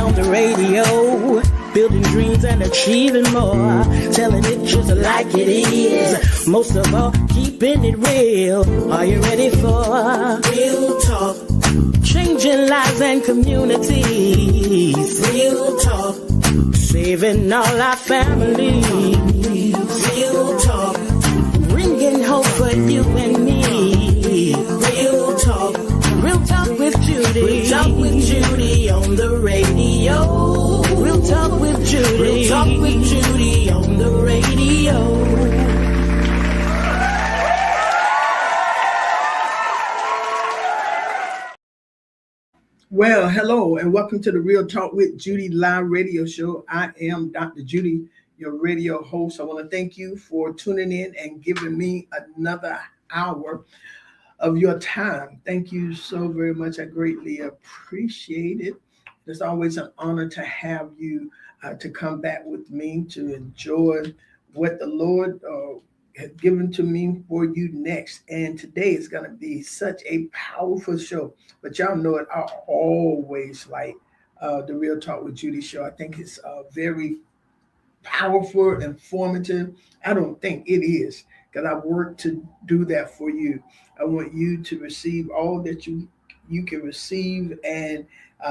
on the radio, building dreams and achieving more, telling it just like it is. Most of all, keeping it real. Are you ready for real talk? Changing lives and communities. Real talk. Saving all our families. Real talk. Bringing hope for you and me. Real talk. Real talk with Judy. Real talk with Judy on the radio. Real talk with Judy. Real talk with Judy on the radio. Well, hello and welcome to the Real Talk with Judy live radio show. I am Dr. Judy, your radio host. I want to thank you for tuning in and giving me another hour of your time. Thank you so very much. I greatly appreciate it. It's always an honor to have you to come back with me to enjoy what the Lord has given to me for you next. And today is going to be such a powerful show. But y'all know it, I always like the Real Talk with Judy show. I think it's very powerful, informative. I don't think it is, because I've worked to do that for you. I want you to receive all that you can receive and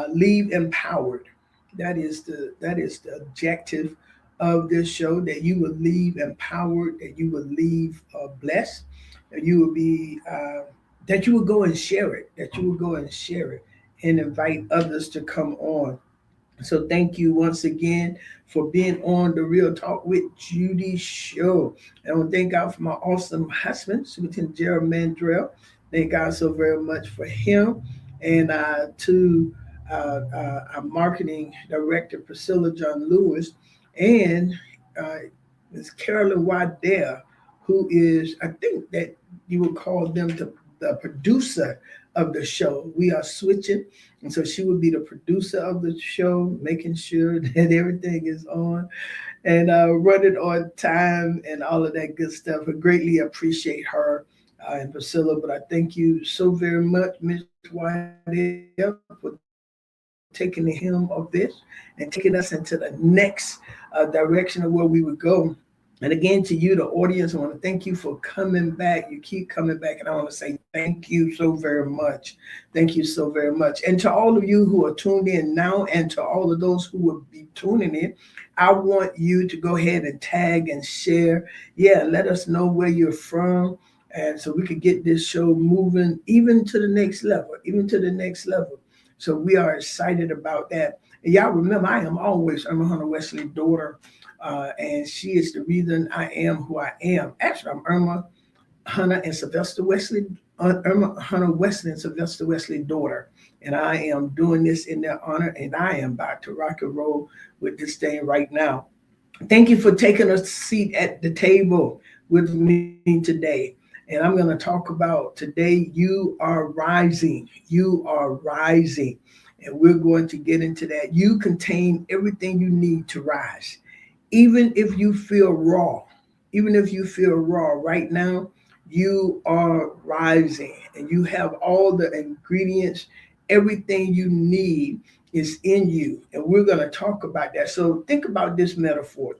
leave empowered. That is the objective of this show, that you will leave empowered, that you will leave blessed, that you will be that you will go and share it, and invite others to come on. So thank you once again for being on the Real Talk with Judy show. And I want to thank God for my awesome husband, Superintendent Judy Mandrell. Thank God so very much for him. And to our marketing director, Priscilla John Lewis, and Ms. Carolyn Waddell, who is, I think that you would call them the producer of the show. We are switching, and so she will be the producer of the show, making sure that everything is on and running on time and all of that good stuff. I greatly appreciate her and Priscilla, but I thank you so very much, Ms. Waddell, for taking the helm of this and taking us into the next direction of where we would go. And again, to you, the audience, I want to thank you for coming back. You keep coming back, and I want to say thank you so very much. Thank you so very much. And to all of you who are tuned in now, and to all of those who will be tuning in, I want you to go ahead and tag and share. Yeah, let us know where you're from, and so we could get this show moving even to the next level, So we are excited about that. And y'all remember, I am always Irma Hunter Wesley's daughter, and she is the reason I am who I am. Actually, I'm Irma Hunter and Sylvester Wesley, Irma Hunter Wesley and Sylvester Wesley's daughter. And I am doing this in their honor, and I am about to rock and roll with this thing right now. Thank you for taking a seat at the table with me today. And I'm going to talk about today, you are rising. You are rising. And we're going to get into that. You contain everything you need to rise. Even if you feel raw, right now, you are rising. And you have all the ingredients. Everything you need is in you. And we're going to talk about that. So think about this metaphor.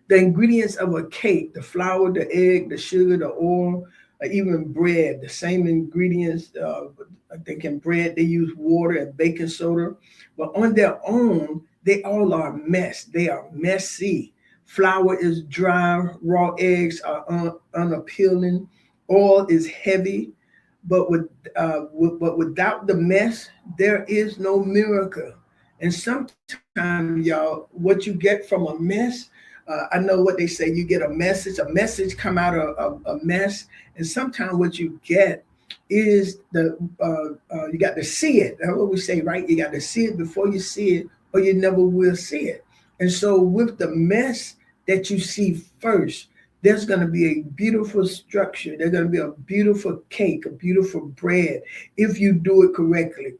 The ingredients of a cake, the flour, the egg, the sugar, the oil, even bread, the same ingredients. I think in bread, they use water and baking soda. But on their own, they all are a mess. They are messy. Flour is dry. Raw eggs are unappealing. Oil is heavy. But without the mess, there is no miracle. And sometimes, y'all, what you get from a mess, I know what they say, you get a message come out of a mess. And sometimes what you get is you got to see it. That's what we say, right? You got to see it before you see it, or you never will see it. And so with the mess that you see first, there's going to be a beautiful structure. There's going to be a beautiful cake, a beautiful bread, if you do it correctly.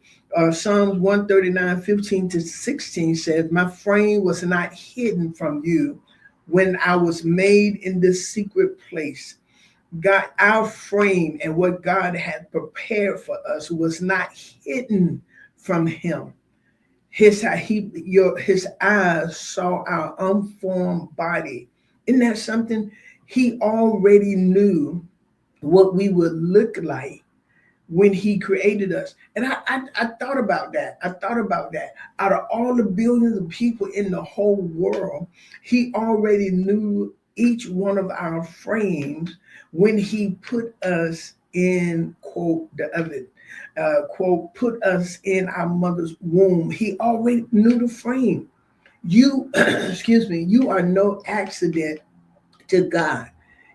Psalms 139, 15-16 says, my frame was not hidden from you when I was made in this secret place. God, our frame and what God had prepared for us was not hidden from him. His eyes saw our unformed body. Isn't that something? He already knew what we would look like when he created us. And I thought about that. I thought about that. Out of all the billions of people in the whole world, he already knew each one of our frames when he put us in, quote, the oven, quote, put us in our mother's womb. He already knew the frame. You, excuse me, you are no accident to God.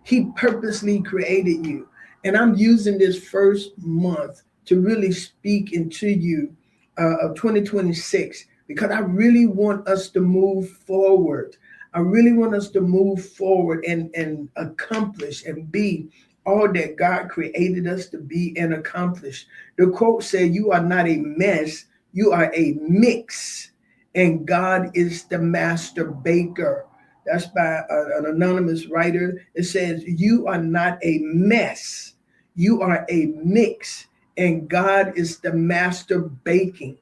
He purposely created you. And I'm using this first month to really speak into you of 2026 because I really want us to move forward. I really want us to move forward and accomplish and be all that God created us to be and accomplish. The quote said, "You are not a mess, you are a mix, and God is the master baker." That's by an anonymous writer. It says, "You are not a mess. You are a mix, and God is the master baker."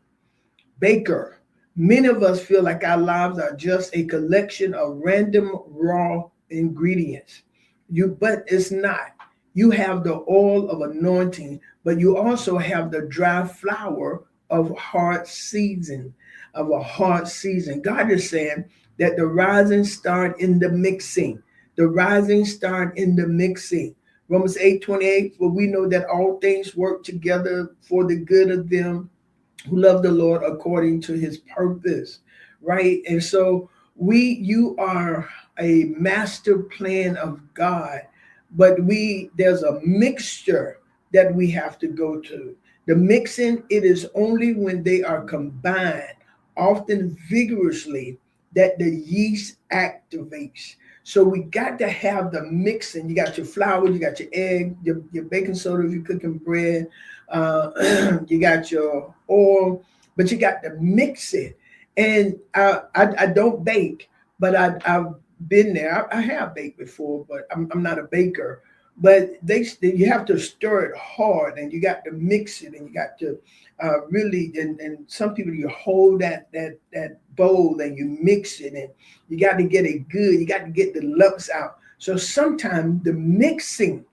Many of us feel like our lives are just a collection of random raw ingredients. But it's not. You have the oil of anointing, but you also have the dry flour of hard season, of a hard season. God is saying that the rising start in the mixing. The rising start in the mixing. Romans 8:28, for we know that all things work together for the good of them who love the Lord according to his purpose, right? And so you are a master plan of God, but there's a mixture that we have to go to. The mixing, it is only when they are combined, often vigorously, that the yeast activates. So we got to have the mixing. You got your flour, you got your egg, your baking soda if you're cooking bread, you got your oil, but you got to mix it. And I don't bake, but I've been there. I have baked before, but I'm not a baker. But you have to stir it hard, and you got to mix it, and you got to really. And some people, you hold that bowl and you mix it, and you got to get it good. You got to get the lumps out. So sometimes the mixing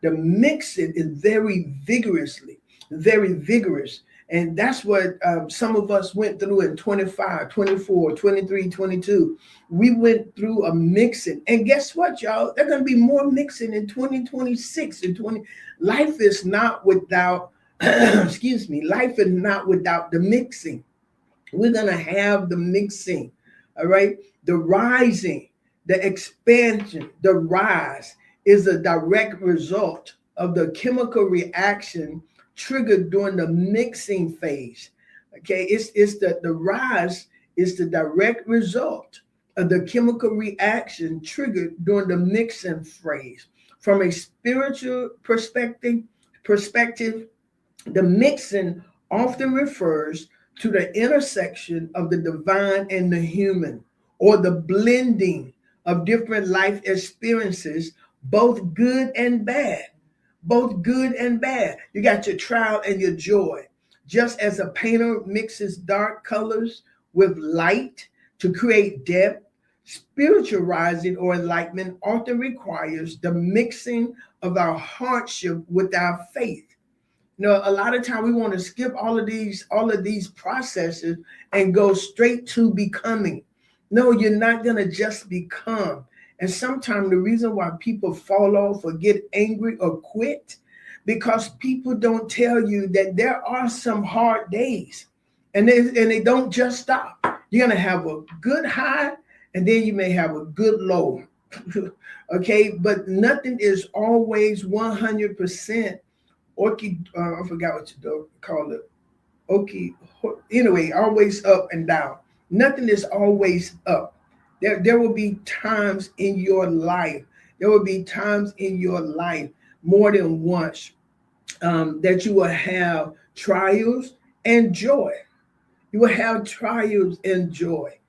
is very vigorous. And that's what some of us went through in 25, 24, 23, 22. We went through a mixing. And guess what, y'all? There's going to be more mixing in 2026 and 20. Life is not without, excuse me, life is not without the mixing. We're going to have the mixing, all right? The rising, the expansion, the rise is a direct result of the chemical reaction triggered during the mixing phase. Okay, it's the rise is the direct result of the chemical reaction triggered during the mixing phase. From a spiritual perspective, the mixing often refers to the intersection of the divine and the human, or the blending of different life experiences, both good and bad. Both good and bad. You got your trial and your joy. Just as a painter mixes dark colors with light to create depth, spiritual rising or enlightenment often requires the mixing of our hardship with our faith. You know, a lot of time we want to skip all of these processes and go straight to becoming. No, you're not going to just become. And sometimes the reason why people fall off or get angry or quit, because people don't tell you that there are some hard days, and they don't just stop. You're going to have a good high, and then you may have a good low. Okay, but nothing is always 100% I forgot what you call it. Okay, anyway, always up and down. Nothing is always up. There will be times in your life. There will be times in your life more than once that you will have trials and joy. You will have trials and joy.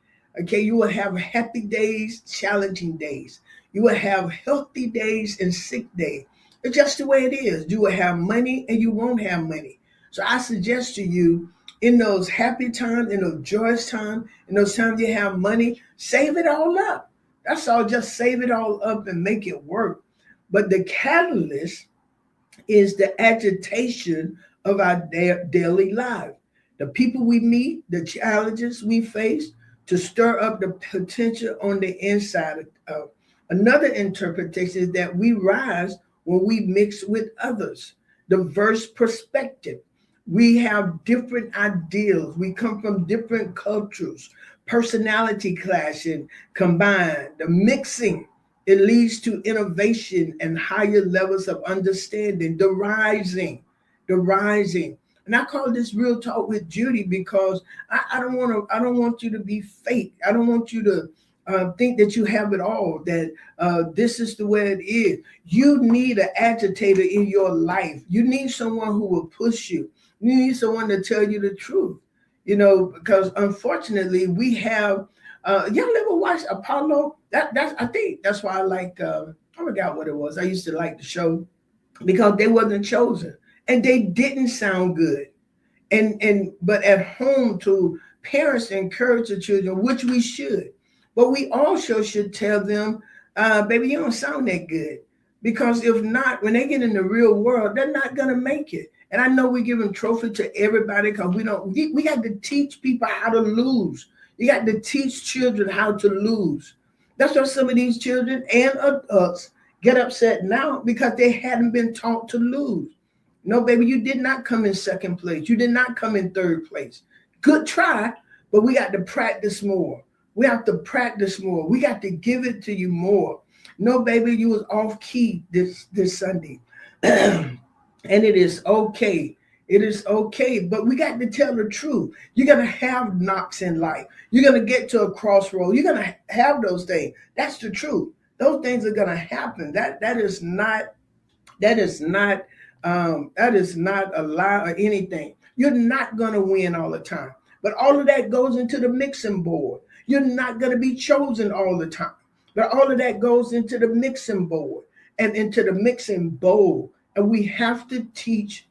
Okay, you will have happy days, challenging days. You will have healthy days and sick days. It's just the way it is. You will have money and you won't have money. So I suggest to you, in those happy times, in those joyous times, in those times you have money, save it all up. That's all. Just save it all up and make it work. But the catalyst is the agitation of our daily life. The people we meet, the challenges we face to stir up the potential on the inside of. Another interpretation is that we rise when we mix with others. Diverse perspective. We have different ideals. We come from different cultures. Personality clashing combined. The mixing, it leads to innovation and higher levels of understanding. The rising. And I call this Real Talk with Judy because I don't want to. I don't want you to be fake. I don't want you to think that you have it all. That this is the way it is. You need an agitator in your life. You need someone who will push you. You need someone to tell you the truth. Because unfortunately we have. Y'all ever watch Apollo? That's I think that's why I like. I forgot what it was. I used to like the show because they wasn't chosen and they didn't sound good. But at home, to parents encourage the children, which we should, but we also should tell them, baby, you don't sound that good. Because if not, when they get in the real world, they're not gonna make it. And I know we give them trophy to everybody because we got to teach people how to lose. You got to teach children how to lose. That's why some of these children and adults get upset now because they hadn't been taught to lose. No, baby, you did not come in second place. You did not come in third place. Good try, but we got to practice more. We have to practice more. We got to give it to you more. No, baby, you was off key this Sunday. And it is okay. It is okay, but we got to tell the truth. You're going to have knocks in life. You're going to get to a crossroad. You're going to have those things. That's the truth. Those things are going to happen. That is not a lie or anything. You're not going to win all the time, but all of that goes into the mixing board. You're not going to be chosen all the time, but all of that goes into the mixing board and into the mixing bowl. And we have to teach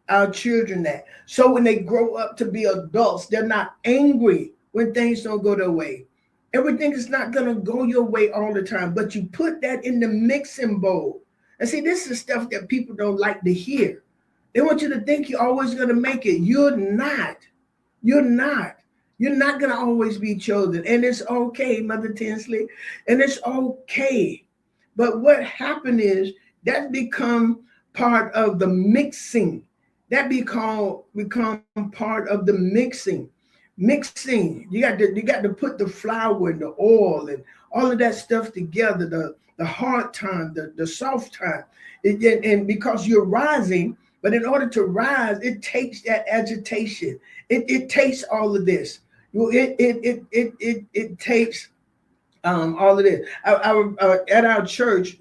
our children that. So when they grow up to be adults, they're not angry when things don't go their way. Everything is not going to go your way all the time, but you put that in the mixing bowl. And see, this is stuff that people don't like to hear. They want you to think you're always going to make it. You're not. You're not going to always be chosen. And it's okay, Mother Tinsley. And it's okay. But what happened is that become part of the mixing. That become part of the mixing. Mixing. You got to put the flour and the oil and all of that stuff together. The hard time, the soft time, and because you're rising. But in order to rise, it takes that agitation. It takes all of this. It takes all of this. At our church,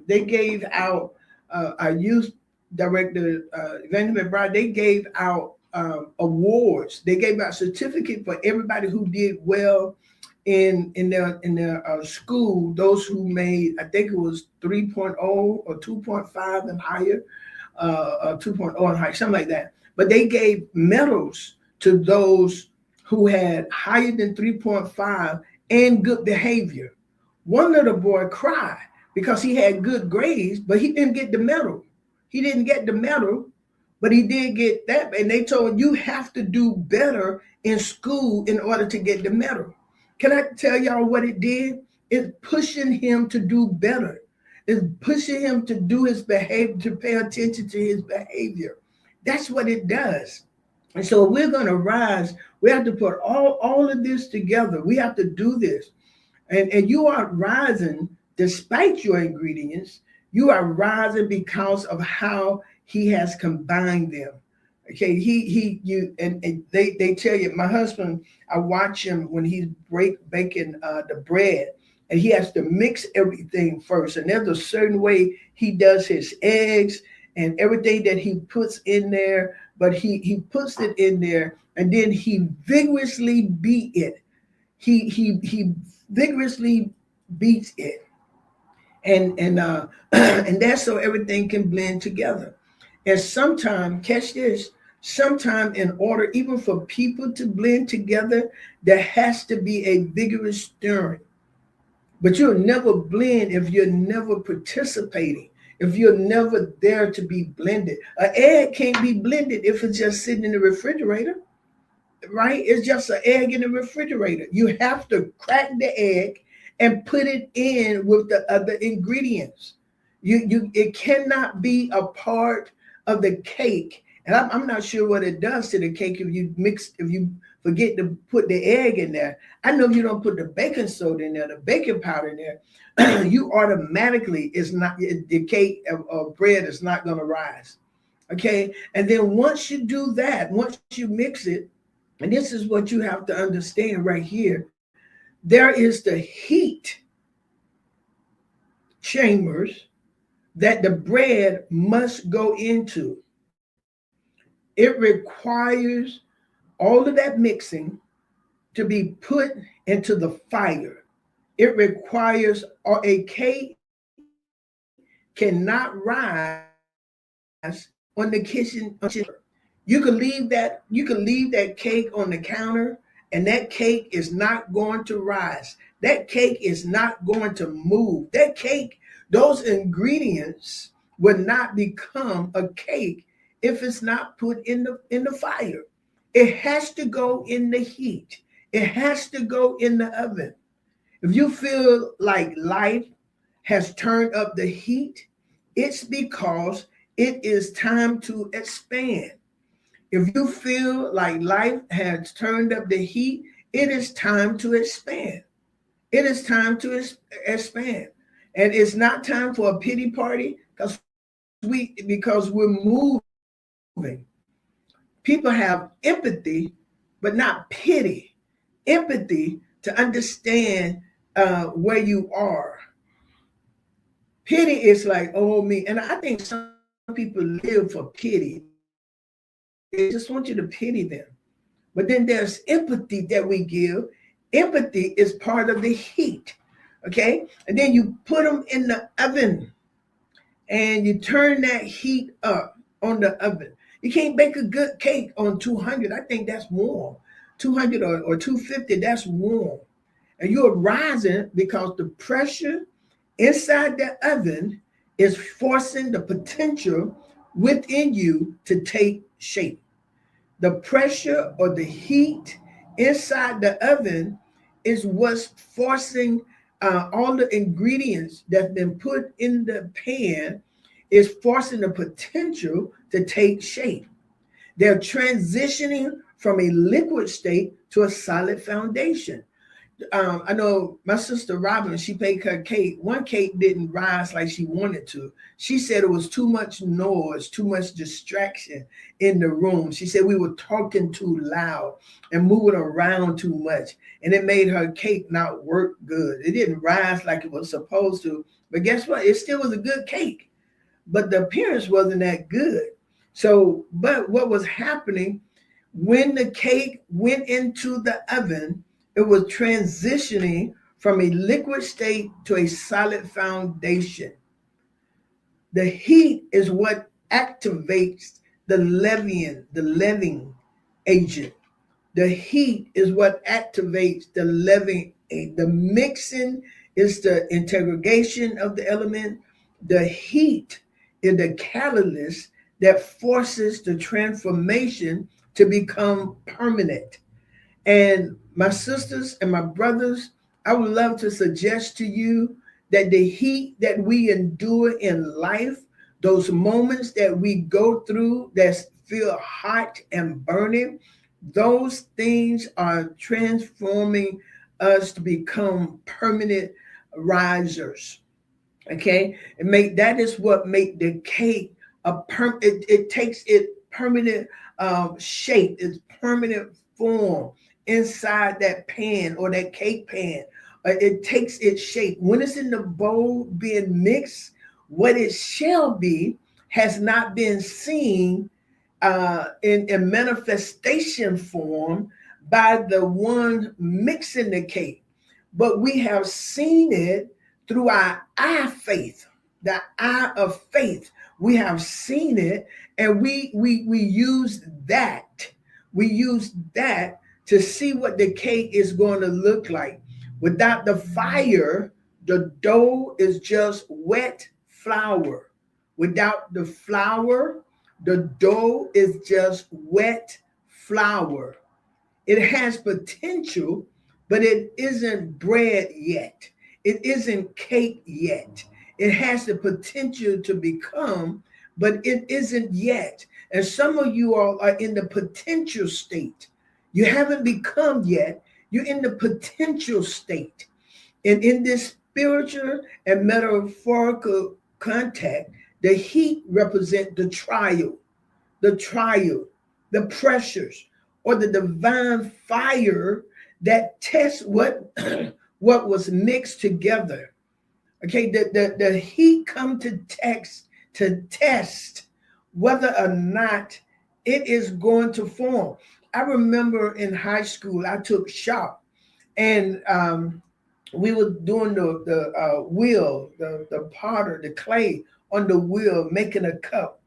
they gave out our youth director, Evangelist McBride. They gave out awards. They gave out certificate for everybody who did well in their school. Those who made, I think it was 3.0 or 2.5 and higher, 2.0 and higher, something like that. But they gave medals to those who had higher than 3.5 and good behavior. One little boy cried because he had good grades, but he didn't get the medal. He didn't get the medal, but he did get that. And they told him, you have to do better in school in order to get the medal. Can I tell y'all what it did? It's pushing him to do better. It's pushing him to do his behavior, to pay attention to his behavior. That's what it does. And so if we're going to rise, we have to put all of this together. We have to do this. And you are rising despite your ingredients. You are rising because of how he has combined them. Okay, they tell you, my husband, I watch him when he's baking the bread, and he has to mix everything first. And there's a certain way he does his eggs and everything that he puts in there, but he puts it in there and then he vigorously beat it. He vigorously beats it. And and that's so everything can blend together. And sometimes, catch this, Sometimes in order even for people to blend together, there has to be a vigorous stirring. But you'll never blend if you're never participating, if you're never there to be blended. An egg can't be blended if it's just sitting in the refrigerator, right? It's just an egg in the refrigerator. You have to crack the egg and put it in with the other ingredients. It cannot be a part of the cake. And I'm not sure what it does to the cake if you forget to put the egg in there. I know you don't put the baking soda in there, the baking powder in there, you automatically the cake or bread is not going to rise. Okay. And then once you do that, once you mix it, and this is what you have to understand right here, there is the heat chambers that the bread must go into. It requires all of that mixing to be put into the fire. It requires a cake cannot rise on the kitchen. You can leave that cake on the counter and that cake is not going to rise. That cake is not going to move. That cake, those ingredients will not become a cake if it's not put in the fire. It has to go in the heat. It has to go in the oven. If you feel like life has turned up the heat, it's because it is time to expand. If you feel like life has turned up the heat, it is time to expand. It is time to expand. And it's not time for a pity party because we're moving. People have empathy, but not pity. Empathy to understand where you are. Pity is like, oh, me. And I think some people live for pity. They just want you to pity them. But then there's empathy that we give. Empathy is part of the heat. Okay. And then you put them in the oven and you turn that heat up on the oven. You can't bake a good cake on 200. I think that's warm. 200 or 250, that's warm. And you're rising because the pressure inside the oven is forcing the potential within you to take shape. The pressure or the heat inside the oven is what's forcing all the ingredients that's been put in the pan is forcing the potential to take shape. They're transitioning from a liquid state to a solid foundation. I know my sister Robin, she baked her cake. One cake didn't rise like she wanted to. She said it was too much noise, too much distraction in the room. She said we were talking too loud and moving around too much. And it made her cake not work good. It didn't rise like it was supposed to. But guess what? It still was a good cake. But the appearance wasn't that good. So, but what was happening when the cake went into the oven, it was transitioning from a liquid state to a solid foundation. The heat is what activates the leavening agent. The heat is what activates the leavening. The mixing is the integration of the element. The heat is the catalyst that forces the transformation to become permanent. And my sisters and my brothers, I would love to suggest to you that the heat that we endure in life, those moments that we go through that feel hot and burning, those things are transforming us to become permanent risers. Okay, that is what make the cake it takes it permanent shape, its permanent form inside that pan or that cake pan. It takes its shape. When it's in the bowl being mixed, what it shall be has not been seen in manifestation form by the one mixing the cake, but we have seen it through our eye faith. the eye of faith. We have seen it, and we use that. We use that to see what the cake is going to look like. Without the fire, the dough is just wet flour. Without the flour, the dough is just wet flour. It has potential, but it isn't bread yet. It isn't cake yet. It has the potential to become, but it isn't yet. And some of you all are in the potential state. You haven't become yet. You're in the potential state. And in this spiritual and metaphorical contact, the heat represents the trial, the pressures, or the divine fire that tests what what was mixed together. Okay, the heat come to test whether or not it is going to form. I remember in high school I took shop, and we were doing the wheel, the potter, the clay on the wheel, making a cup,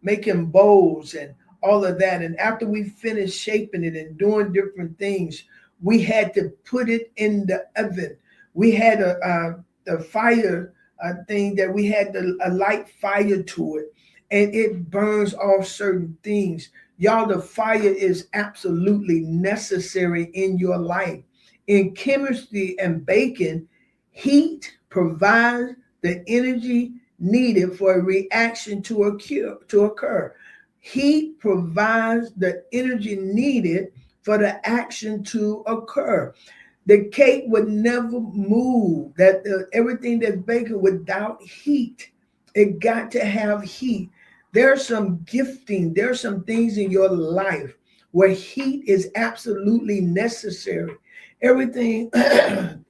making bowls, and all of that. And after we finished shaping it and doing different things, we had to put it in the oven. We had a fire thing that we had a light fire to it, and it burns off certain things. Y'all, the fire is absolutely necessary in your life. In chemistry and baking, heat provides the energy needed for a reaction to occur. Heat provides the energy needed for the action to occur. The cake would never move. Everything that's baking without heat, it got to have heat. There's some gifting. There's some things in your life where heat is absolutely necessary. Everything,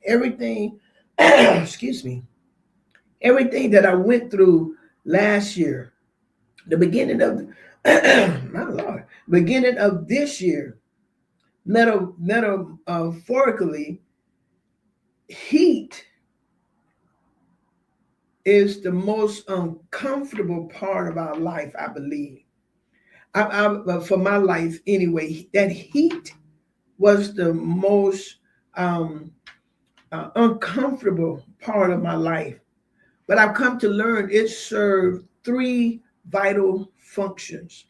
everything, excuse me, everything that I went through last year, the beginning of, my Lord, beginning of this year, metaphorically, heat is the most uncomfortable part of our life, I believe. For my life anyway, that heat was the most uncomfortable part of my life. But I've come to learn it served three vital functions.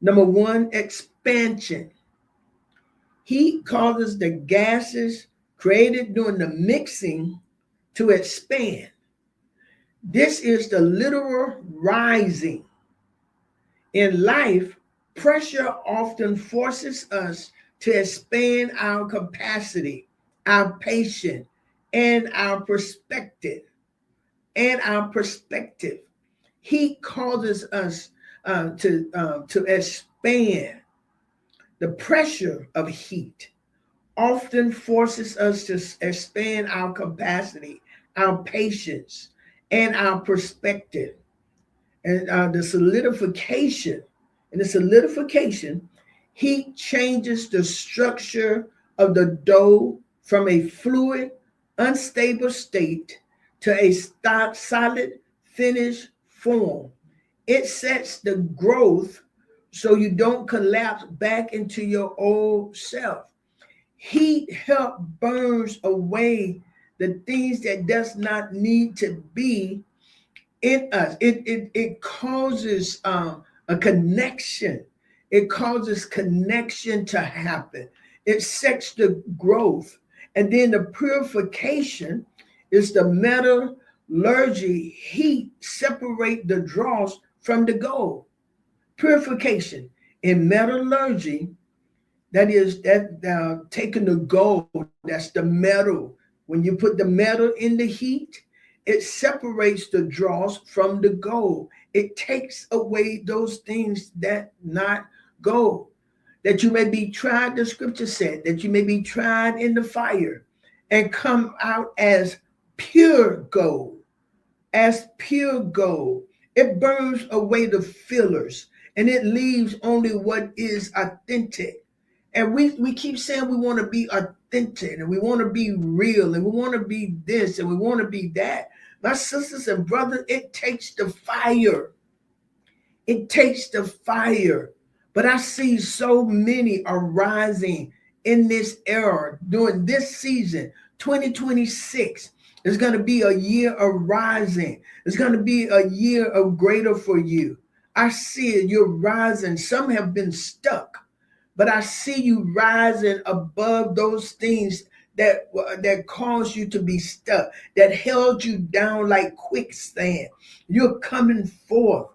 Number one, expansion. Heat causes the gases created during the mixing to expand. This is the literal rising. In life, pressure often forces us to expand our capacity, our patience, and our perspective. Heat causes us to expand. The pressure of heat often forces us to expand our capacity, our patience, and our perspective. And the solidification, heat changes the structure of the dough from a fluid, unstable state to a solid, finished form. It sets the growth so you don't collapse back into your old self. Heat help burns away the things that does not need to be in us. It causes a connection. It causes connection to happen. It sets the growth. And then the purification is the metallurgy. Heat separate the dross from the gold. Purification in metallurgy, that is taking the gold, that's the metal. When you put the metal in the heat, it separates the dross from the gold. It takes away those things that not gold. That you may be tried, the scripture said, that you may be tried in the fire and come out as pure gold. As pure gold. It burns away the fillers and it leaves only what is authentic. And we keep saying we want to be authentic and we want to be real and we want to be this and we want to be that. My sisters and brothers, it takes the fire. It takes the fire. But I see so many are rising in this era during this season. 2026 is going to be a year of rising. It's going to be a year of greater for you. I see it. You're rising. Some have been stuck, but I see you rising above those things that caused you to be stuck, that held you down like quicksand. You're coming forth.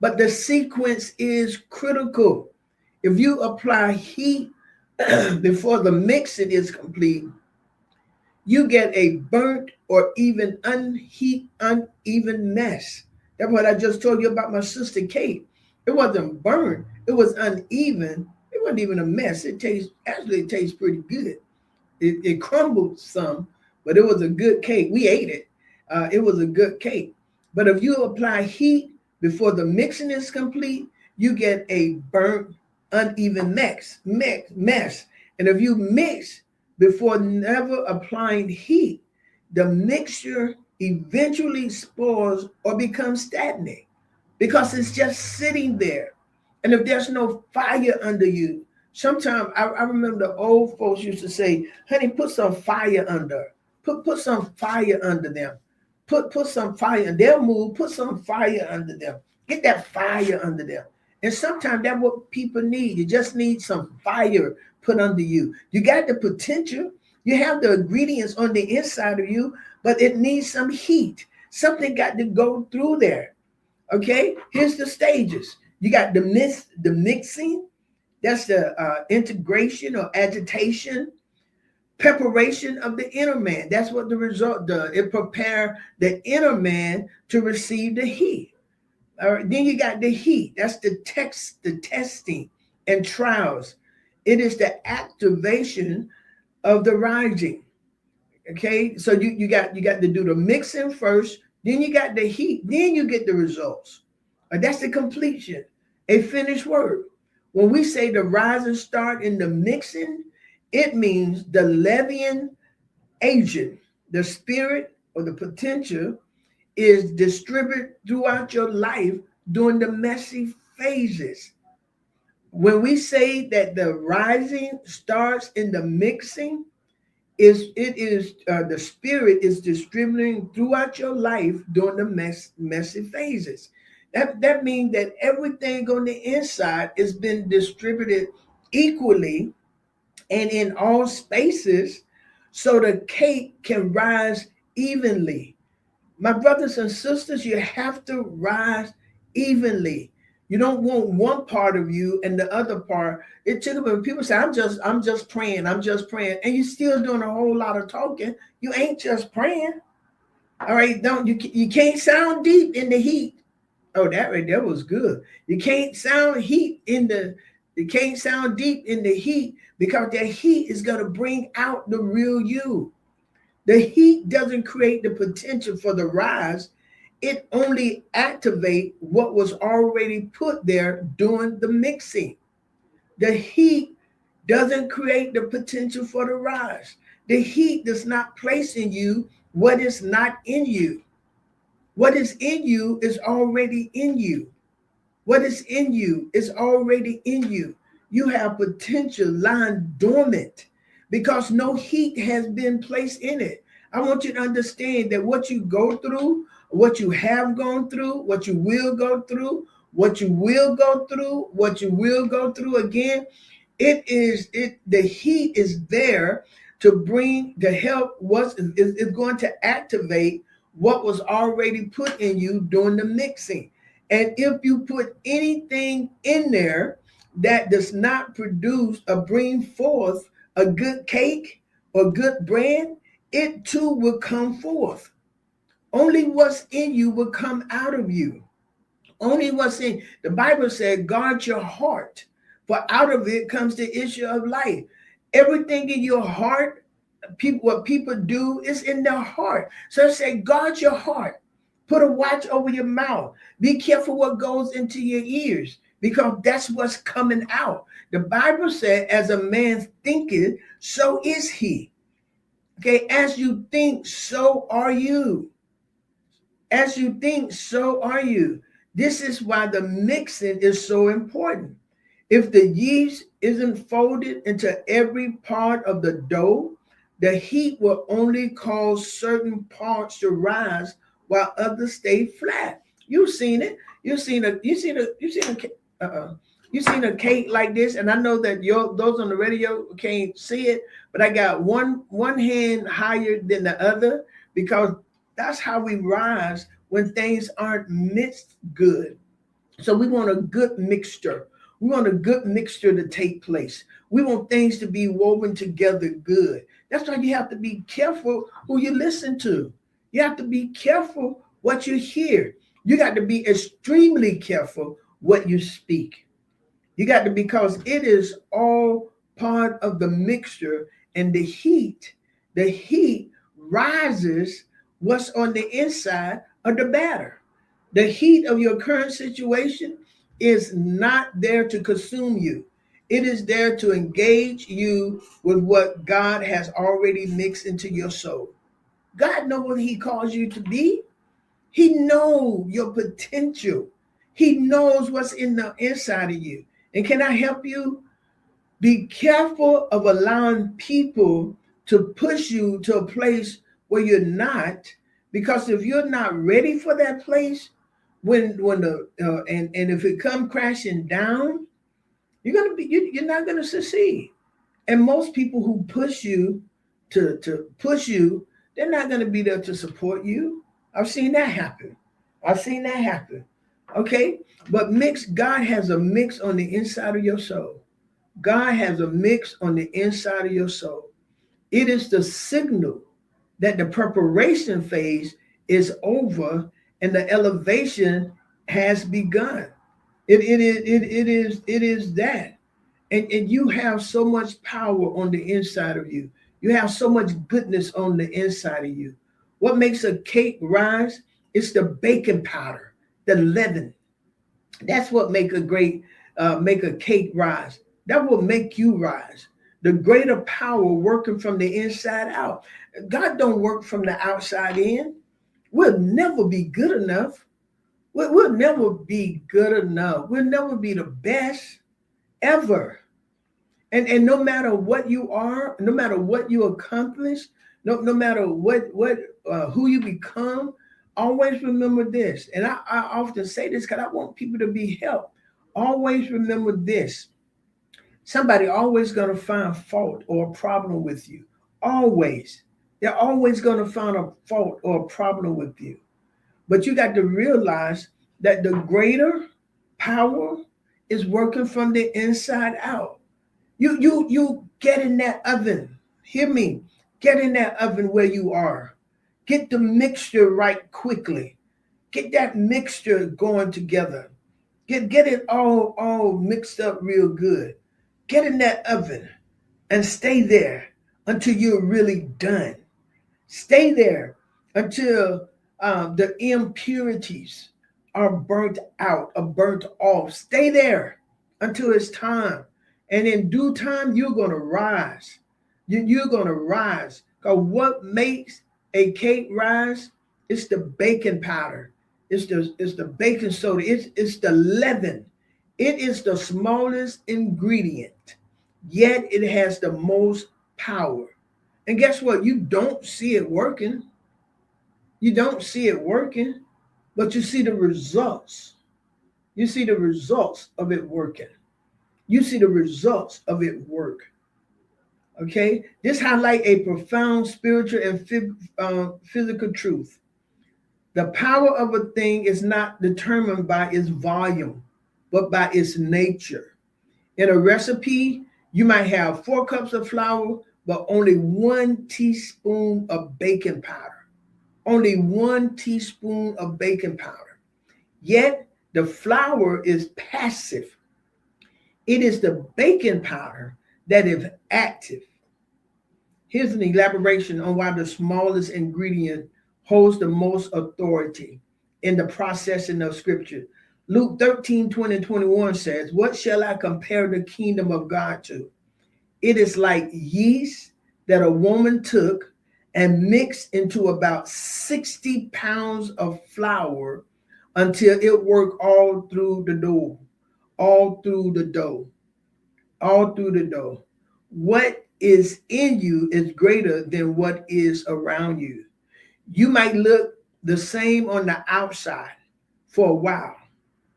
But the sequence is critical. If you apply heat before the mixing is complete, you get a burnt or even uneven mess. That's what I just told you about my sister Kate. It wasn't burnt, it was uneven. It wasn't even a mess. It tastes pretty good. It crumbled some, but it was a good cake. We ate it. It was a good cake. But if you apply heat before the mixing is complete, you get a burnt, uneven mess. And if you mix before never applying heat, the mixture eventually spoils or becomes stagnant because it's just sitting there. And if there's no fire under you, sometimes I remember the old folks used to say, honey, put some fire under. Put some fire under them. Put some fire, and they'll move. Put some fire under them. Get that fire under them. And sometimes that's what people need. You just need some fire put under you. You got the potential. You have the ingredients on the inside of you, but it needs some heat. Something got to go through there. Okay? Here's the stages. You got the mixing. That's the integration or agitation. Preparation of the inner man. That's what the result does. It prepares the inner man to receive the heat. All right, then you got the heat. That's the testing and trials. It is the activation of the rising. Okay, so you got to do the mixing first, then you got the heat, then you get the results. That's the completion, a finished word. When we say the rising start in the mixing, it means the levying agent, the spirit or the potential, is distributed throughout your life during the messy phases. When we say that the rising starts in the mixing, the spirit is distributing throughout your life during the messy phases. That means that everything on the inside has been distributed equally and in all spaces so the cake can rise evenly. My brothers and sisters, you have to rise evenly. You don't want one part of you and the other part. It took when people say, I'm just praying, and you're still doing a whole lot of talking. You ain't just praying. All right, you can't sound deep in the heat. Oh, that right there was good. You can't sound deep in the heat because that heat is going to bring out the real you. The heat doesn't create the potential for the rise. It only activates what was already put there during the mixing. The heat doesn't create the potential for the rise. The heat does not place in you what is not in you. What is in you is already in you. What is in you is already in you. You have potential lying dormant because no heat has been placed in it. I want you to understand that what you go through, what you have gone through, what you will go through, what you will go through, what you will go through again, the heat is there to bring the help. Is going to activate what was already put in you during the mixing. And if you put anything in there that does not produce or bring forth a good cake or good bread, it too will come forth. Only what's in you will come out of you. Only what's in. The Bible said, guard your heart, for out of it comes the issue of life. Everything in your heart, what people do is in their heart. So say, guard your heart. Put a watch over your mouth. Be careful what goes into your ears, because that's what's coming out. The Bible said, as a man thinketh, so is he. Okay, as you think, so are you. As you think, so are you. This is why the mixing is so important. If the yeast isn't folded into every part of the dough, the heat will only cause certain parts to rise while others stay flat. You've seen it. You've seen a cake like this, and I know that those on the radio can't see it, but I got one hand higher than the other because that's how we rise when things aren't mixed good. So we want a good mixture. We want a good mixture to take place. We want things to be woven together good. That's why you have to be careful who you listen to. You have to be careful what you hear. You got to be extremely careful what you speak. You got to, because it is all part of the mixture, and the heat rises what's on the inside of the batter. The heat of your current situation is not there to consume you. It is there to engage you with what God has already mixed into your soul. God knows what he calls you to be. He knows your potential. He knows what's in the inside of you. And can I help you? Be careful of allowing people to push you to a place where you're not, because if you're not ready for that place, when the and if it come crashing down, you're not gonna succeed. And most people who push you to push you, they're not gonna be there to support you. I've seen that happen. Okay, but God has a mix on the inside of your soul. God has a mix on the inside of your soul. It is the signal that the preparation phase is over and the elevation has begun. It is that. And you have so much power on the inside of you. You have so much goodness on the inside of you. What makes a cake rise? It's the baking powder, the leaven. That's what make a cake rise. That will make you rise. The greater power working from the inside out. God don't work from the outside in. We'll never be good enough. We'll never be good enough. We'll never be the best ever. And no matter what you are, no matter what you accomplish, no matter what who you become, always remember this. And I often say this because I want people to be helped. Always remember this. Somebody always going to find fault or a problem with you. Always. They're always going to find a fault or a problem with you. But you got to realize that the greater power is working from the inside out. You get in that oven. Hear me. Get in that oven where you are. Get the mixture right quickly. Get that mixture going together. Get it all mixed up real good. Get in that oven and stay there until you're really done. Stay there until the impurities are burnt out or burnt off. Stay there until it's time. And in due time, you're going to rise. You're going to rise. Because what makes a cake rise? It's the baking powder. It's the baking soda. It's the leaven. It is the smallest ingredient, yet it has the most power. And guess what? You don't see it working. You don't see it working, but you see the results. You see the results of it working. You see the results of it work. Okay? This highlights a profound spiritual and physical truth. The power of a thing is not determined by its volume, but by its nature. In a recipe, you might have 4 cups of flour, but only 1 teaspoon of baking powder. Only 1 teaspoon of baking powder. Yet the flour is passive. It is the baking powder that is active. Here's an elaboration on why the smallest ingredient holds the most authority in the processing of scripture. Luke 13:20-21 says, "What shall I compare the kingdom of God to? It is like yeast that a woman took and mix into about 60 pounds of flour until it worked all through the dough, all through the dough, all through the dough. What is in you is greater than what is around you. You might look the same on the outside for a while.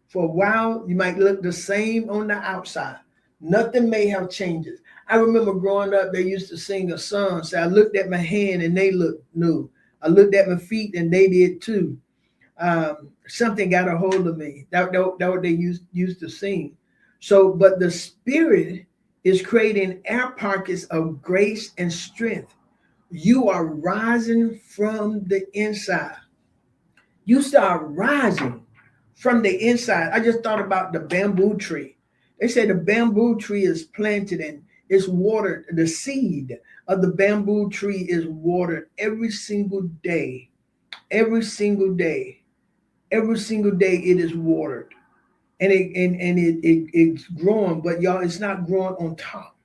For a while, you might look the same on the outside. Nothing may have changed. I remember growing up, they used to sing a song. Say, I looked at my hand and they looked new. I looked at my feet and they did too. Something got a hold of me. That what they used to sing. So, but the Spirit is creating air pockets of grace and strength. You are rising from the inside. You start rising from the inside. I just thought about the bamboo tree. They say the bamboo tree is planted and it's watered. The seed of the bamboo tree is watered every single day. Every single day. Every single day it is watered. And it's growing, but y'all, it's not growing on top.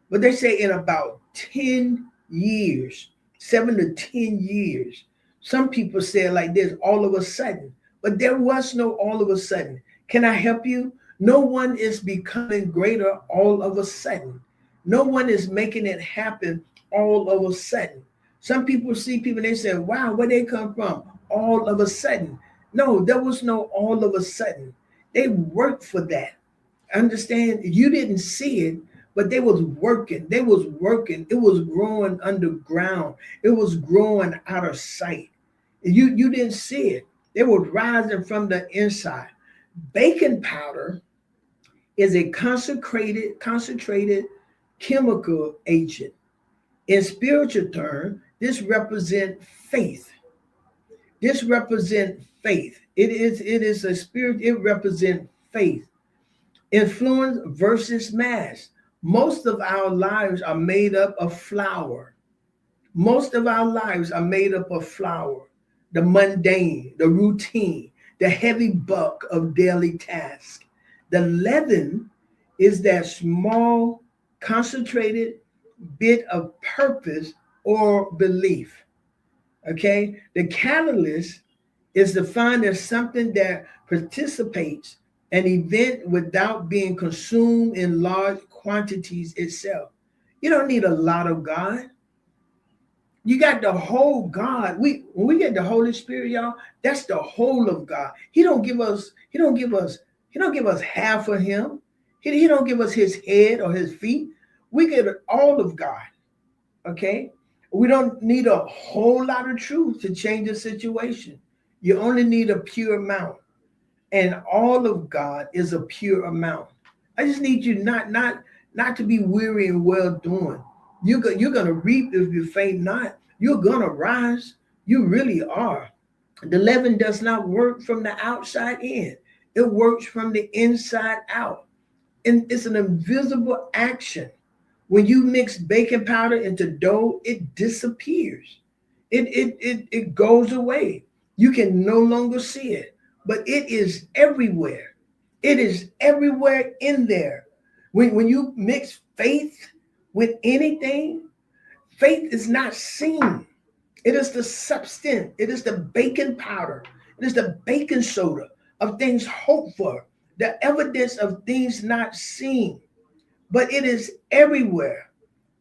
But they say in about 10 years, 7 to 10 years, some people say it like this, all of a sudden. But there was no all of a sudden. Can I help you? No one is becoming greater all of a sudden. No one is making it happen all of a sudden. Some people see people and they say, wow, where they come from? All of a sudden. No, there was no all of a sudden. They worked for that. Understand? You didn't see it, but they was working. They was working. It was growing underground. It was growing out of sight. You didn't see it. They were rising from the inside. Baking powder is a concentrated chemical agent. In spiritual terms, this represents faith. This represents faith. It is a spirit. It represents faith. Influence versus mass. Most of our lives are made up of flour. Most of our lives are made up of flour. The mundane, the routine, the heavy bulk of daily tasks. The leaven is that small, concentrated bit of purpose or belief. Okay? The catalyst is defined as something that participates an event without being consumed in large quantities itself. You don't need a lot of God. You got the whole God. When we get the Holy Spirit, y'all, that's the whole of God. He don't give us half of him. He don't give us his head or his feet. We get all of God. Okay? We don't need a whole lot of truth to change the situation. You only need a pure amount. And all of God is a pure amount. I just need you not to be weary and well doing. You're going to reap if you faint not. You're going to rise. You really are. The leaven does not work from the outside in. It works from the inside out. And it's an invisible action. When you mix baking powder into dough, it disappears. It goes away. You can no longer see it, but it is everywhere. It is everywhere in there. When you mix faith with anything, faith is not seen. It is the substance. It is the baking powder. It is the baking soda of things hoped for, the evidence of things not seen. But it is everywhere.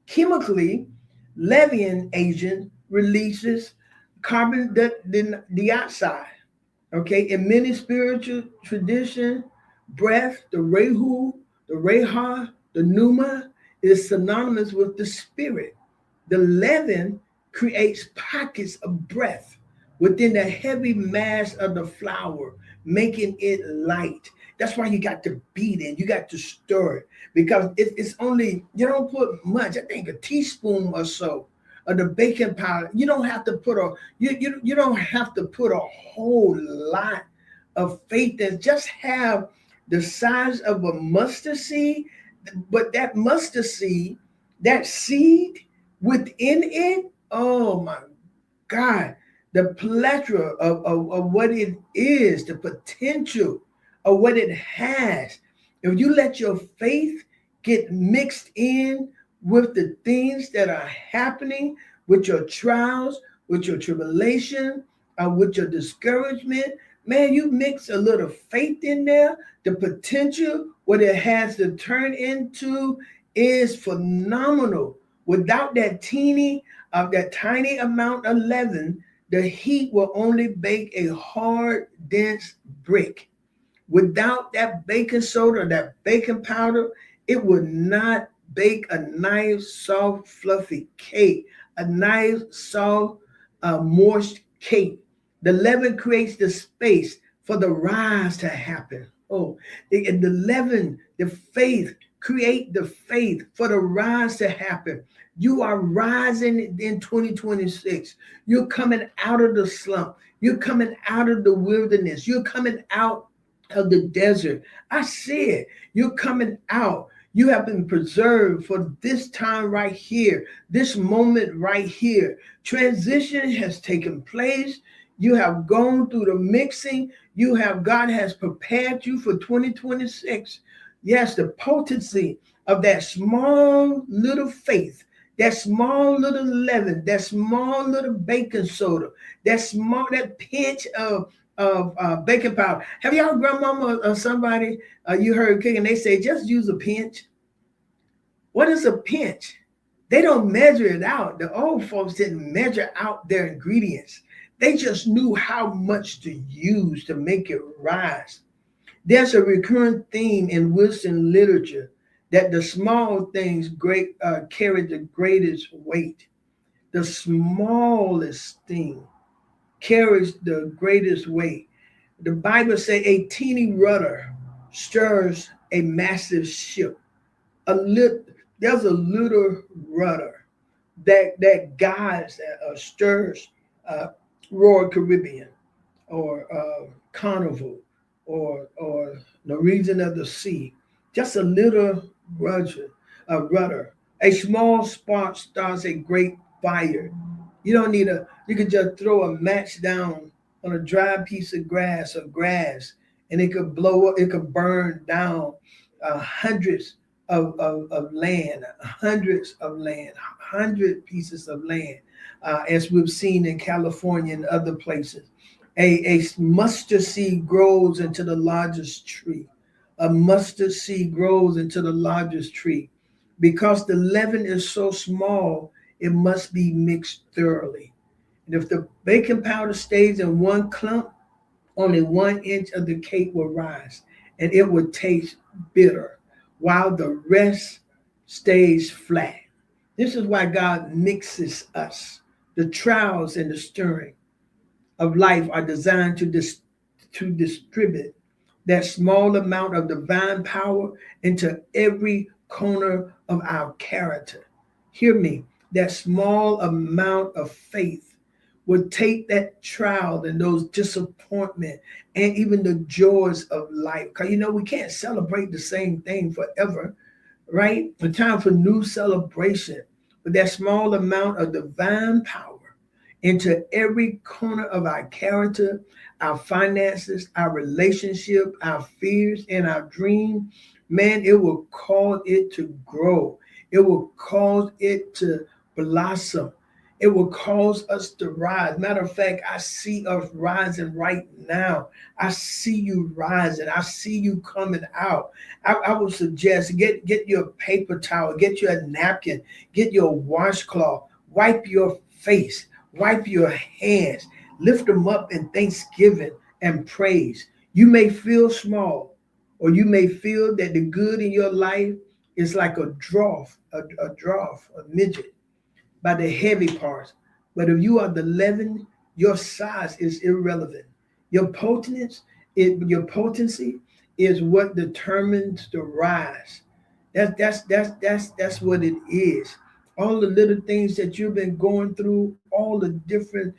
Chemically, leavening agent releases carbon dioxide. Okay, in many spiritual traditions, breath, the rehu, the reha, the pneuma is synonymous with the spirit. The leaven creates pockets of breath within the heavy mass of the flour, making it light. That's why you got to beat it. You got to stir it because it's only, you don't put much. I think a teaspoon or so of the baking powder. You don't have to put you don't have to put a whole lot of faith in. Just have the size of a mustard seed, but that mustard seed, that seed within it, oh my God, the plethora of what it is, the potential of what it has. If you let your faith get mixed in with the things that are happening, with your trials, with your tribulation, with your discouragement. Man, you mix a little faith in there. The potential, what it has to turn into, is phenomenal. Without that tiny amount of leaven, the heat will only bake a hard, dense brick. Without that baking soda, that baking powder, it would not bake a nice, soft, fluffy cake, a nice, soft, moist cake. The leaven creates the space for the rise to happen. Oh, the leaven, the faith, create the faith for the rise to happen. You are rising in 2026. You're coming out of the slump. You're coming out of the wilderness. You're coming out of the desert. I said, you're coming out. You have been preserved for this time right here, this moment right here. Transition has taken place. You have gone through the mixing. God has prepared you for 2026. Yes, the potency of that small little faith, that small little leaven, that small little baking soda, that pinch of baking powder. Have y'all grandmama or somebody you heard cooking? They say just use a pinch. What is a pinch? They don't measure it out. The old folks didn't measure out their ingredients. They just knew how much to use to make it rise. There's a recurrent theme in wisdom literature that the small things carry the greatest weight. The smallest thing carries the greatest weight. The Bible says a teeny rudder stirs a massive ship. There's a little rudder that guides, stirs Royal Caribbean or Carnival or Norwegian of the Sea. Just a little rudder. A small spark starts a great fire. You could just throw a match down on a dry piece of grass and it could blow up, it could burn down hundreds of land, hundred pieces of land, as we've seen in California and other places. A mustard seed grows into the largest tree. A mustard seed grows into the largest tree. Because the leaven is so small, it must be mixed thoroughly. And if the baking powder stays in one clump, only 1 inch of the cake will rise, and it will taste bitter, while the rest stays flat. This is why God mixes us. The trials and the stirring of life are designed to distribute that small amount of divine power into every corner of our character. Hear me, that small amount of faith will take that trial and those disappointment and even the joys of life. Because we can't celebrate the same thing forever, right? The time for new celebration, but that small amount of divine power into every corner of our character, our finances, our relationship, our fears, and our dream, man, it will cause it to grow. It will cause it to blossom. It will cause us to rise. Matter of fact, I see us rising right now. I see you rising. I see you coming out. I would suggest get your paper towel, get your napkin, get your washcloth, wipe your face, wipe your hands, lift them up in thanksgiving and praise. You may feel small, or you may feel that the good in your life is like a midget by the heavy parts. But if you are the leaven, your size is irrelevant. Your potency is what determines the rise. That's what it is. All the little things that you've been going through, all the different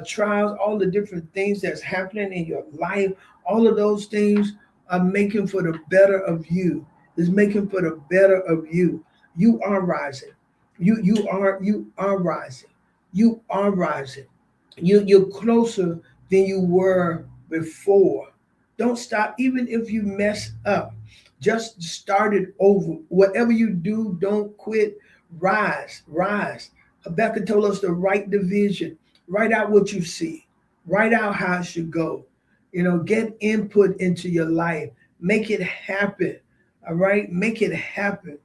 trials, all the different things that's happening in your life, all of those things are making for the better of you. It's making for the better of you. You are rising. You are rising. You are rising. You're closer than you were before. Don't stop, even if you mess up. Just start it over. Whatever you do, don't quit. Rise. Habakkuk told us to write the vision, write out what you see, write out how it should go. Get input into your life, make it happen. All right, make it happen,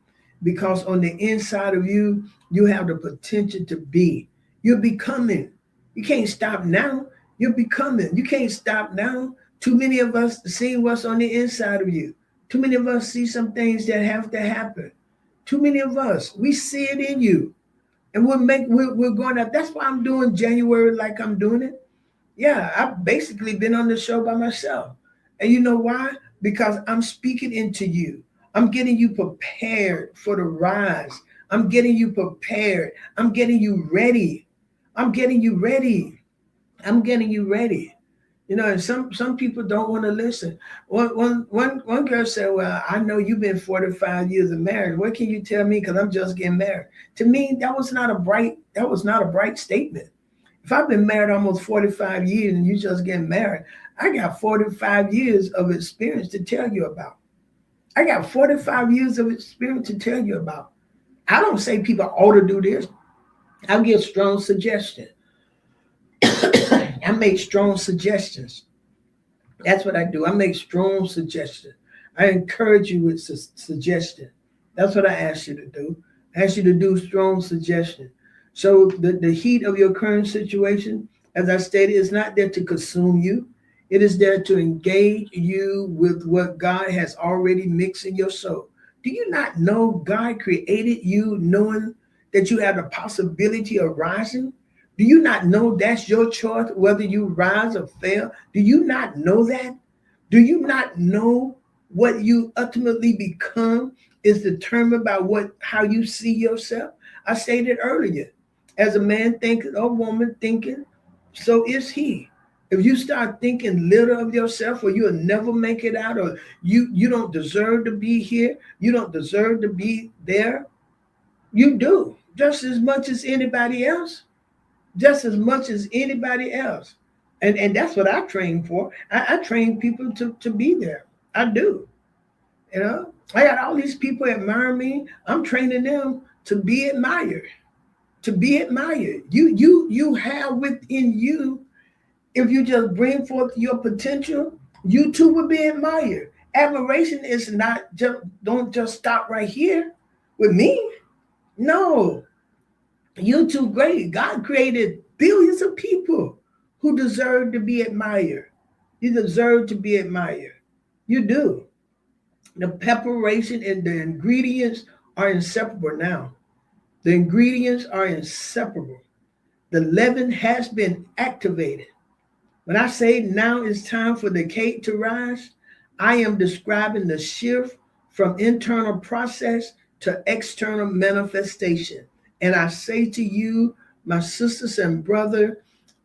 because on the inside of you, you have the potential to be. You're becoming. You can't stop now. You're becoming. You can't stop now. Too many of us see what's on the inside of you. Too many of us see some things that have to happen. Too many of us, we see it in you. And we're going up. That's why I'm doing January like I'm doing it. Yeah, I've basically been on the show by myself. And you know why? Because I'm speaking into you. I'm getting you prepared for the rise. I'm getting you prepared. I'm getting you ready. I'm getting you ready. I'm getting you ready. And some people don't want to listen. One girl said, well, I know you've been 45 years of marriage. What can you tell me? Because I'm just getting married. To me, that was not a bright statement. If I've been married almost 45 years and you just getting married, I got 45 years of experience to tell you about. I got 45 years of experience to tell you about. I don't say people ought to do this. I give strong suggestions. I make strong suggestions. That's what I do. I make strong suggestions. I encourage you with suggestions. That's what I ask you to do. I ask you to do strong suggestions. So the heat of your current situation, as I stated, is not there to consume you. It is there to engage you with what God has already mixed in your soul. Do you not know God created you knowing that you have the possibility of rising? Do you not know that's your choice, whether you rise or fail? Do you not know that? Do you not know what you ultimately become is determined by how you see yourself? I stated earlier, as a man thinking or woman thinking, so is he. If you start thinking little of yourself, or you'll never make it out, or you don't deserve to be here, you don't deserve to be there, you do just as much as anybody else. Just as much as anybody else. And that's what I train for. I train people to be there. I do. I got all these people admire me. I'm training them to be admired. To be admired. You have within you, if you just bring forth your potential, you too will be admired. Admiration is not don't just stop right here with me. No. You're too great. God created billions of people who deserve to be admired. You deserve to be admired. You do. The preparation and the ingredients are inseparable now. The ingredients are inseparable. The leaven has been activated. When I say now it's time for the cake to rise, I am describing the shift from internal process to external manifestation. And I say to you, my sisters and brothers,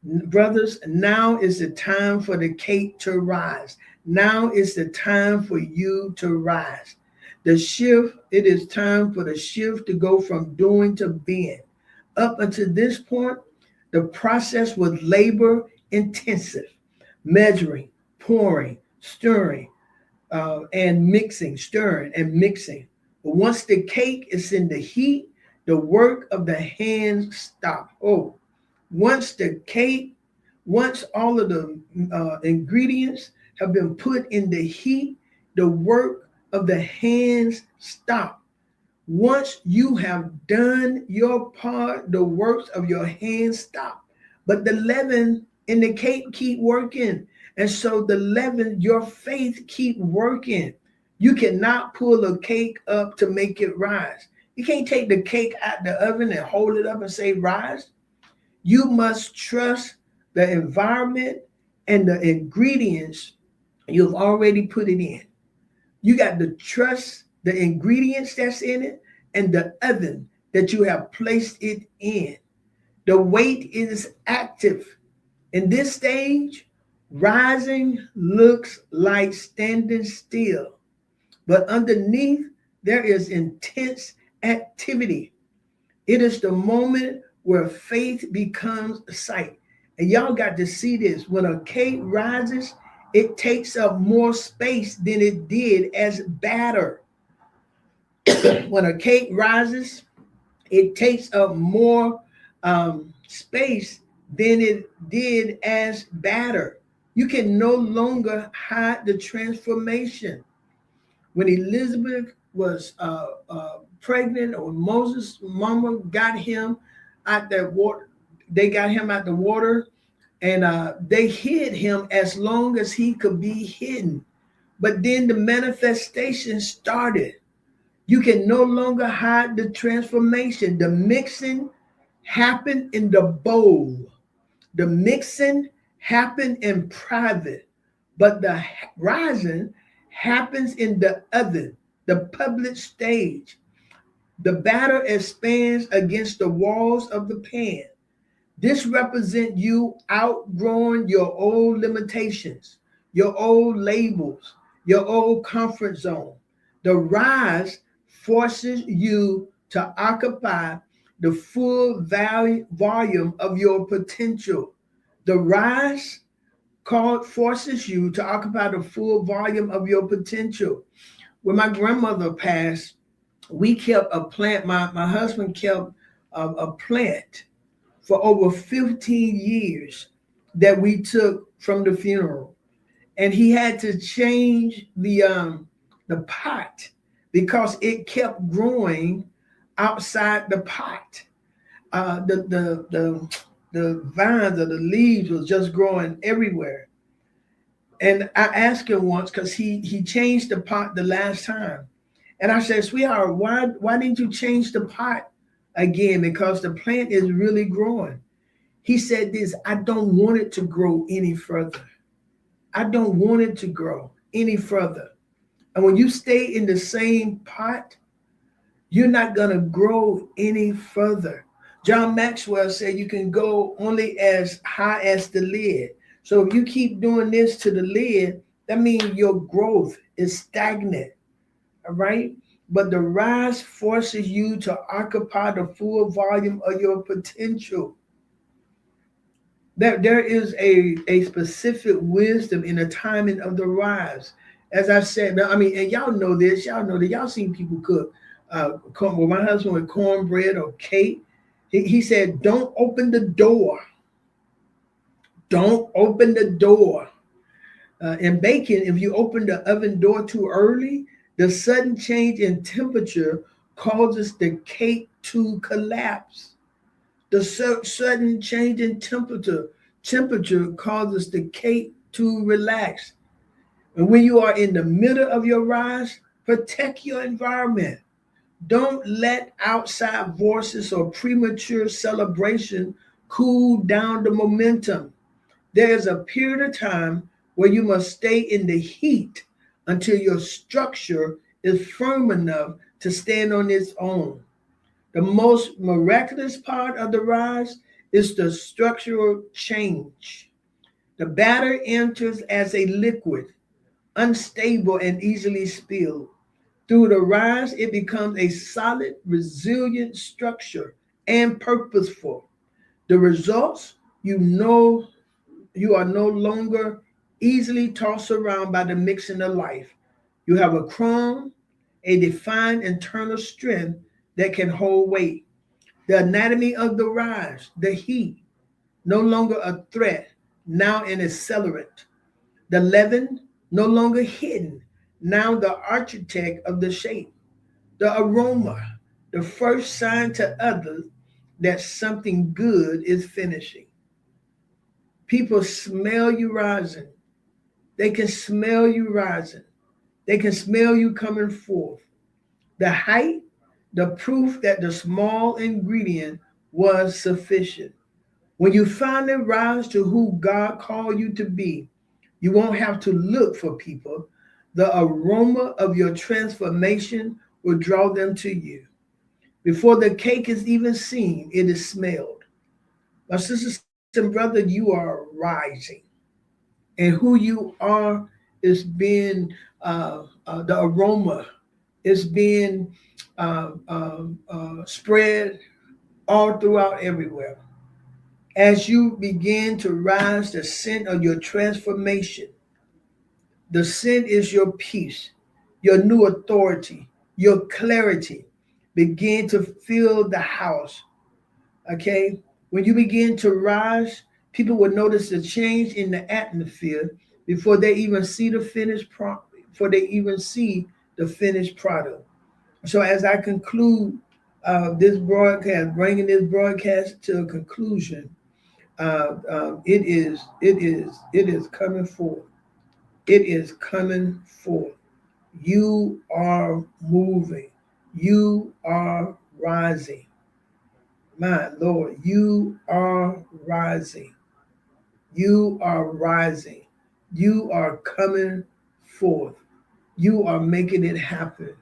now is the time for the cake to rise. Now is the time for you to rise. The shift, it is time for the shift to go from doing to being. Up until this point, the process was labor intensive, measuring, pouring, stirring, and mixing, stirring and mixing. But once the cake is in the heat, the work of the hands stop. Once all of the ingredients have been put in the heat, the work of the hands stop. Once you have done your part, the works of your hands stop. But the leaven in the cake keep working. And so the leaven, your faith keep working. You cannot pull a cake up to make it rise. You can't take the cake out the oven and hold it up and say rise. You must trust the environment and the ingredients you've already put it in. You got to trust the ingredients that's in it and the oven that you have placed it in. The weight is active. In this stage, rising looks like standing still, but underneath there is intense activity. It is the moment where faith becomes sight. And y'all got to see this. When a cake rises, it takes up more space than it did as batter. When a cake rises, it takes up more space than it did as batter. You can no longer hide the transformation. When Elizabeth was pregnant, or Moses' mama got him out that water, they got him out the water, and they hid him as long as he could be hidden. But then the manifestation started. You can no longer hide the transformation. The mixing happened in the bowl. The mixing happened in private, but the rising happens in the oven, the public stage. The batter expands against the walls of the pan. This represents you outgrowing your old limitations, your old labels, your old comfort zone. The rise forces you to occupy the full volume of your potential. The rise forces you to occupy the full volume of your potential. When my grandmother passed, we kept a plant. My husband kept a plant for over 15 years that we took from the funeral. And he had to change the pot because it kept growing outside the pot. The vines or the leaves was just growing everywhere. And I asked him once, because he changed the pot the last time. And I said, sweetheart, why didn't you change the pot again? Because the plant is really growing. He said this: I don't want it to grow any further. I don't want it to grow any further. And when you stay in the same pot, you're not going to grow any further. John Maxwell said you can go only as high as the lid. So if you keep doing this to the lid, that means your growth is stagnant. All right? But the rise forces you to occupy the full volume of your potential. There is a specific wisdom in the timing of the rise. As I said, I mean, and y'all know this, y'all seen people cook. Well, my husband with cornbread or cake, he said, don't open the door. Don't open the door. In baking, if you open the oven door too early, the sudden change in temperature causes the cake to collapse. The sudden change in temperature causes the cake to relax. And when you are in the middle of your rise, protect your environment. Don't let outside voices or premature celebration cool down the momentum. There is a period of time where you must stay in the heat until your structure is firm enough to stand on its own. The most miraculous part of the rise is the structural change. The batter enters as a liquid, unstable and easily spilled. Through the rise, it becomes a solid, resilient structure and purposeful. The results, you are no longer easily tossed around by the mixing of life. You have a crumb, a defined internal strength that can hold weight. The anatomy of the rise, the heat, no longer a threat, now an accelerant. The leaven, no longer hidden, now the architect of the shape. The aroma, the first sign to others that something good is finishing. People smell you rising. They can smell you rising. They can smell you coming forth. The height, the proof that the small ingredient was sufficient. When you finally rise to who God called you to be, you won't have to look for people. The aroma of your transformation will draw them to you. Before the cake is even seen, it is smelled. My sisters and brother, you are rising. And who you are is being, the aroma is being spread all throughout everywhere. As you begin to rise, the scent of your transformation, the scent is your peace, your new authority, your clarity. Begin to fill the house. Okay? When you begin to rise, people will notice a change in the atmosphere before they even see the finished product. Before they even see the finished product. So as I conclude this broadcast, bringing this broadcast to a conclusion, it is coming forth. It is coming forth. You are moving. You are rising. My Lord, you are rising. You are rising. You are coming forth. You are making it happen.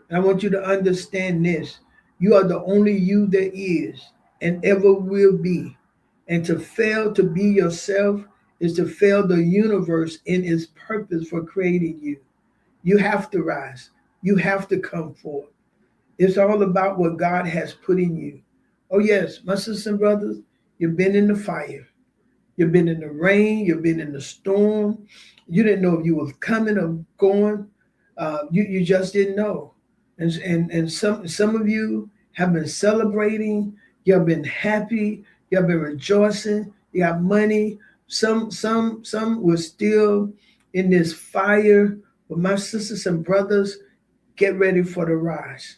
And I want you to understand this. You are the only you there is and ever will be. And to fail to be yourself is to fail the universe in its purpose for creating you. You have to rise. You have to come forth. It's all about what God has put in you. Oh, yes, my sisters and brothers, you've been in the fire. You've been in the rain. You've been in the storm. You didn't know if you was coming or going. You just didn't know. And some of you have been celebrating. You have been happy. You have been rejoicing. You have money. Some were still in this fire. But my sisters and brothers, get ready for the rise.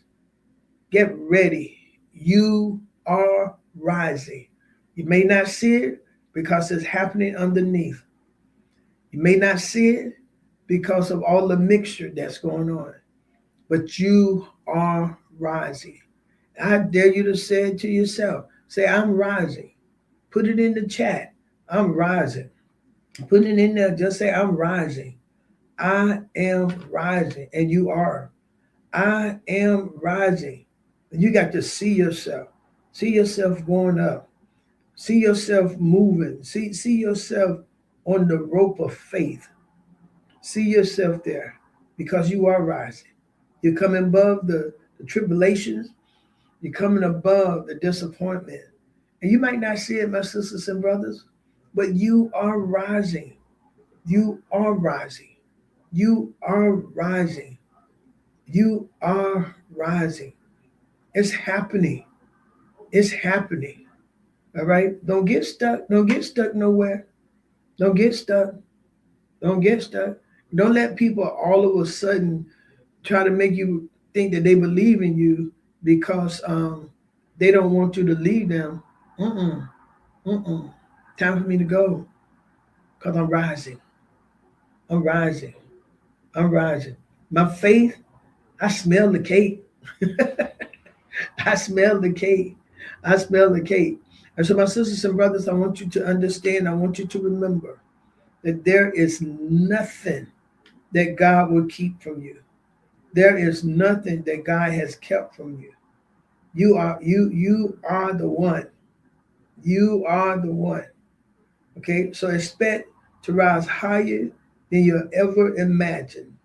Get ready. You are rising. You may not see it because it's happening underneath. You may not see it because of all the mixture that's going on. But you are rising. I dare you to say it to yourself. Say, I'm rising. Put it in the chat. I'm rising. Put it in there. Just say, I'm rising. I am rising. And you are. I am rising. And you got to see yourself. See yourself going up. See yourself moving. See yourself on the rope of faith. See yourself there because you are rising. You're coming above the tribulations. You're coming above the disappointment. And you might not see it, my sisters and brothers, but you are rising. You are rising. You are rising. You are rising. It's happening. It's happening. All right? Don't get stuck. Don't get stuck nowhere. Don't get stuck. Don't get stuck. Don't let people all of a sudden try to make you think that they believe in you because they don't want you to leave them. Time for me to go because I'm rising. I'm rising. I'm rising. My faith, I smell the cake. I smell the cake. I smell the cake. And so my sisters and brothers, I want you to understand, I want you to remember that there is nothing that God will keep from you. There is nothing that God has kept from you. You are the one. You are the one. Okay, so expect to rise higher than you'll ever imagine.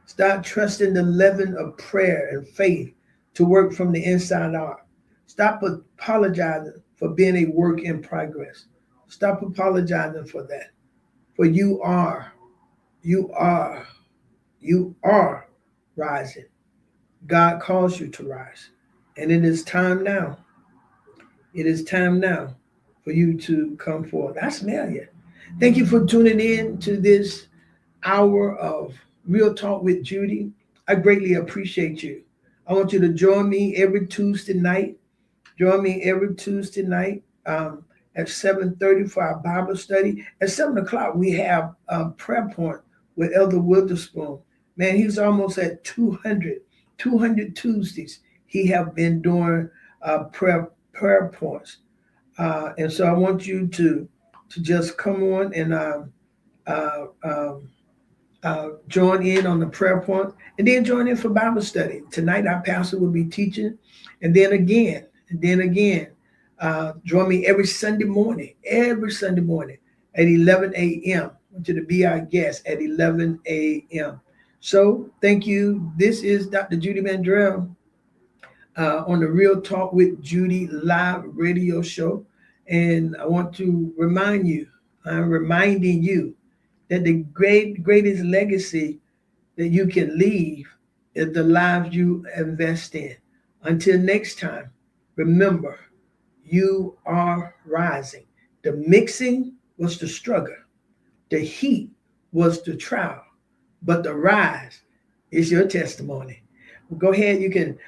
Start trusting the leaven of prayer and faith to work from the inside out. Stop apologizing for being a work in progress. Stop apologizing for that. For you are rising. God calls you to rise. And it is time now. It is time now for you to come forth. I smell you. Thank you for tuning in to this hour of Real Talk with Judy. I greatly appreciate you. I want you to join me every Tuesday night. Join me every Tuesday night at 7:30 for our Bible study. At 7 o'clock, we have a prayer point with Elder Witherspoon. Man, he's almost at 200 Tuesdays. He have been doing prayer points. And so I want you to just come on and join in on the prayer point, and then join in for Bible study. Tonight, our pastor will be teaching, and then again, join me every Sunday morning at 11 a.m. I want you to be our guest at 11 a.m. So thank you. This is Dr. Judy Mandrell on the Real Talk with Judy live radio show. And I want to remind you, I'm reminding you that the greatest legacy that you can leave is the lives you invest in. Until next time, remember, you are rising. The mixing was the struggle. The heat was the trial. But the rise is your testimony. Well, go ahead. You can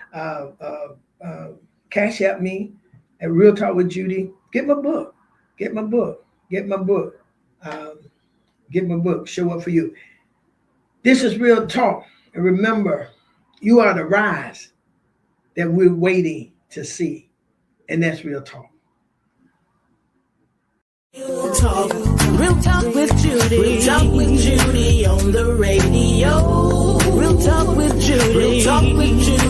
cash out me at Real Talk with Judy. Get my book. Get my book. Get my book. Get my book. Show up for you. This is Real Talk. And remember, you are the rise that we're waiting to see. And that's Real Talk. Real talk with Judy. Real talk with Judy on the radio. Real talk with Judy. Real talk with Judy.